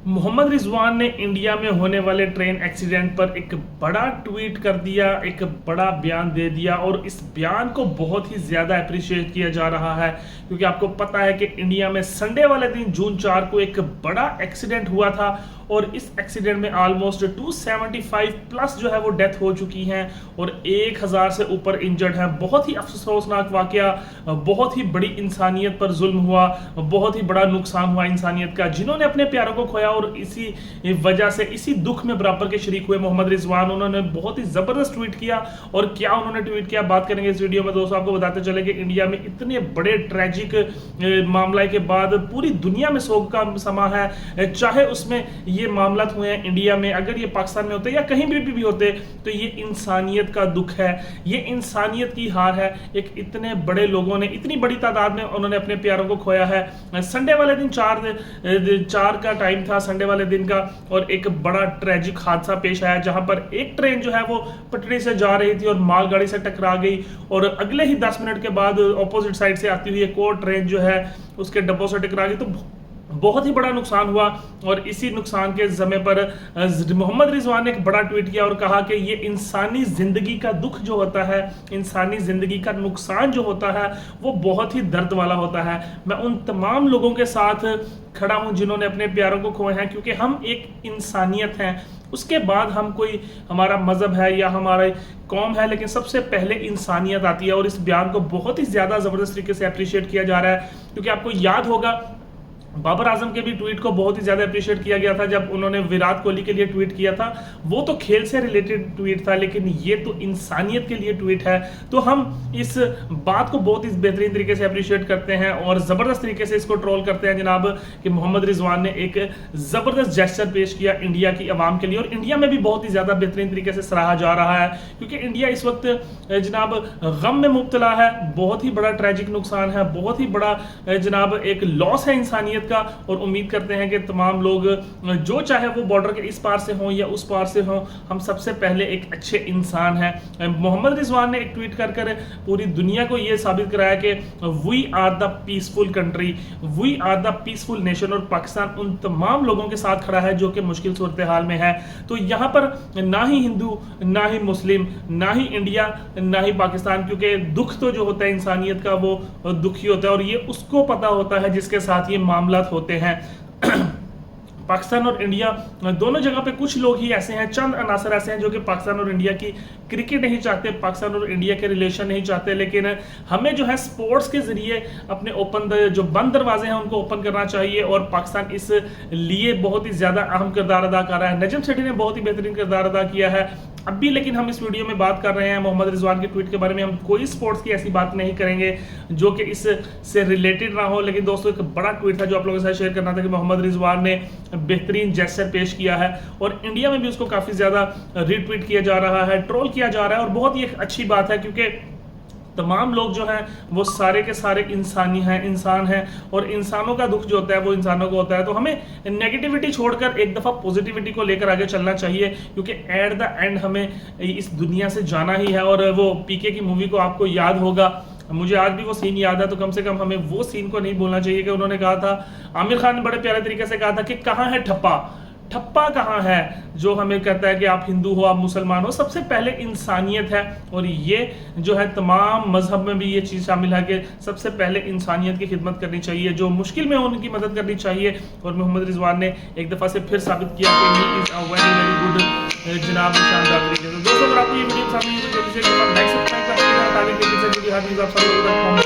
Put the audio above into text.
मोहम्मद रिजवान ने इंडिया में होने वाले ट्रेन एक्सीडेंट पर एक बड़ा ट्वीट कर दिया, एक बड़ा बयान दे दिया और इस बयान को बहुत ही ज़्यादा अप्रिशिएट किया जा रहा है क्योंकि आपको पता है कि इंडिया में संडे वाले दिन जून 4 को एक बड़ा एक्सीडेंट हुआ था और इस एक्सीडेंट में ऑलमोस्ट 275 प्लस जो है वो डेथ हो चुकी हैं और 1000 से ऊपर इंजर्ड हैं। बहुत ही अफसोसनाक वाकया, बहुत ही बड़ी इंसानियत पर जुल्म हुआ, बहुत ही बड़ा नुकसान हुआ इंसानियत का, जिन्होंने अपने प्यारों को खोया और इसी वजह से इसी दुख में बराबर के शरीक हुए मोहम्मद रिजवान। उन्होंने बहुत ही जबरदस्त ट्वीट किया और क्या उन्होंने ट्वीट किया बात करेंगे इस वीडियो में। दोस्तों आपको बताते चले कि इंडिया में इतने बड़े ट्रेजिक मामला के बाद पूरी दुनिया में शोक का समा है, चाहे उसमें ये मामला हुए हैं इंडिया में, अगर ये पाकिस्तान में होते या कहीं भी होते तो ये इंसानियत का दुख है, ये इंसानियत की हार है। एक इतने बड़े लोगों ने इतनी बड़ी तादाद में उन्होंने अपने प्यारों को खोया है। संडे वाले दिन चार का टाइम था संडे वाले दिन का और एक बड़ा ट्रेजिक हादसा पेश आया जहां पर एक ट्रेन जो है वो पटरी से जा रही थी और मालगाड़ी से टकरा गई और अगले ही 10 मिनट के बाद ऑपोजिट साइड से आती हुई एक और ट्रेन जो है उसके डब्बों से टकरा गई। तो बहुत ही बड़ा नुकसान हुआ और इसी नुकसान के समय पर मोहम्मद रिजवान ने एक बड़ा ट्वीट किया और कहा कि ये इंसानी जिंदगी का दुख जो होता है, इंसानी जिंदगी का नुकसान जो होता है वो बहुत ही दर्द वाला होता है। मैं उन तमाम लोगों के साथ खड़ा हूं जिन्होंने अपने प्यारों को खोए हैं क्योंकि हम एक इंसानियत हैं, उसके बाद हम कोई हमारा मजहब है या हमारा कौम है, लेकिन सबसे पहले इंसानियत आती है। और इस बयान को बहुत ही ज्यादा जबरदस्त तरीके से अप्रिशिएट किया जा रहा है क्योंकि आपको याद होगा बाबर आजम के भी ट्वीट को बहुत ही ज्यादा अप्रिशिएट किया गया था जब उन्होंने विराट कोहली के लिए ट्वीट किया था। वो तो खेल से रिलेटेड ट्वीट था लेकिन ये तो इंसानियत के लिए ट्वीट है। तो हम इस बात को बहुत ही बेहतरीन तरीके से अप्रिशिएट करते हैं और जबरदस्त तरीके से इसको ट्रोल करते हैं जनाब कि मोहम्मद रिजवान ने एक जबरदस्त जेस्चर पेश किया इंडिया की आवाम के लिए और इंडिया में भी बहुत ही ज्यादा बेहतरीन तरीके से सराहा जा रहा है क्योंकि इंडिया इस वक्त जनाब गम में मुब्तला है। बहुत ही बड़ा ट्रेजिक नुकसान है, बहुत ही बड़ा जनाब एक लॉस है इंसानियत का और उम्मीद करते हैं कि तमाम लोग जो चाहे वो बॉर्डर के इस पार से हों या उस पार से हों, हम सबसे पहले एक अच्छे इंसान हैं। मोहम्मद रिजवान ने एक ट्वीट कर पूरी दुनिया को यह साबित कराया कि we are the peaceful country, we are the peaceful nation और पाकिस्तान उन तमाम लोगों के साथ खड़ा है जो कि मुश्किल सूरत हाल में है। तो यहाँ पर ना ही हिंदू, ना ही मुस्लिम, ना ही इंडिया, ना ही पाकिस्तान, क्योंकि दुख तो जो होता है इंसानियत का वो दुखी होता है और ये उसको पता होता है जिसके साथ ये मामला होते हैं। पाकिस्तान और इंडिया दोनों जगह पे कुछ लोग ही ऐसे हैं, चंद अनासर ऐसे हैं जो कि पाकिस्तान और इंडिया की क्रिकेट नहीं चाहते, पाकिस्तान और इंडिया के रिलेशन नहीं चाहते, लेकिन हमें जो है स्पोर्ट्स के जरिए अपने जो बंद दरवाजे हैं उनको ओपन करना चाहिए और पाकिस्तान इस लिए बहुत ही ज्यादा अहम किरदार अदा कर रहा है। नजम सेठी ने बहुत ही बेहतरीन किरदार अदा किया है अभी, लेकिन हम इस वीडियो में बात कर रहे हैं मोहम्मद रिजवान के ट्वीट के बारे में। हम कोई स्पोर्ट्स की ऐसी बात नहीं करेंगे जो कि इससे रिलेटेड ना हो, लेकिन दोस्तों एक बड़ा ट्वीट था जो आप लोगों के साथ शेयर करना था कि मोहम्मद रिजवान ने बेहतरीन जेस्चर पेश किया है और इंडिया में भी उसको काफी ज्यादा रीट्वीट किया जा रहा है, ट्रोल किया जा रहा है और बहुत ही एक अच्छी बात है क्योंकि तमाम लोग जो हैं वो सारे के सारे इंसानी हैं, इंसान हैं और इंसानों का दुख जो होता है वो इंसानों को होता है। तो हमें नेगेटिविटी छोड़कर एक दफ़ा पॉजिटिविटी को लेकर आगे चलना चाहिए क्योंकि एट द एंड हमें इस दुनिया से जाना ही है। और वो पीके की मूवी को आपको याद होगा, मुझे आज भी वो सीन याद है, तो कम से कम हमें वो सीन को नहीं भूलना चाहिए कि उन्होंने कहा था, आमिर खान ने बड़े प्यारे तरीके से कहा था कि कहाँ है ठप्पा, ठप्पा कहाँ है जो हमें कहता है कि आप हिंदू हो, आप मुसलमान हो। सबसे पहले इंसानियत है और ये जो है तमाम मजहब में भी ये चीज़ शामिल है कि सबसे पहले इंसानियत की खिदमत करनी चाहिए, जो मुश्किल में हो उनकी मदद करनी चाहिए। और मोहम्मद रिजवान ने एक दफ़ा से फिर साबित किया कि he is a very very good जनाब, शानदार तरीके से। दोस्तों अगर आपको ये वीडियो पसंद आई तो जल्दी से लाइक सब्सक्राइब कर देना ताकि आप सब लोग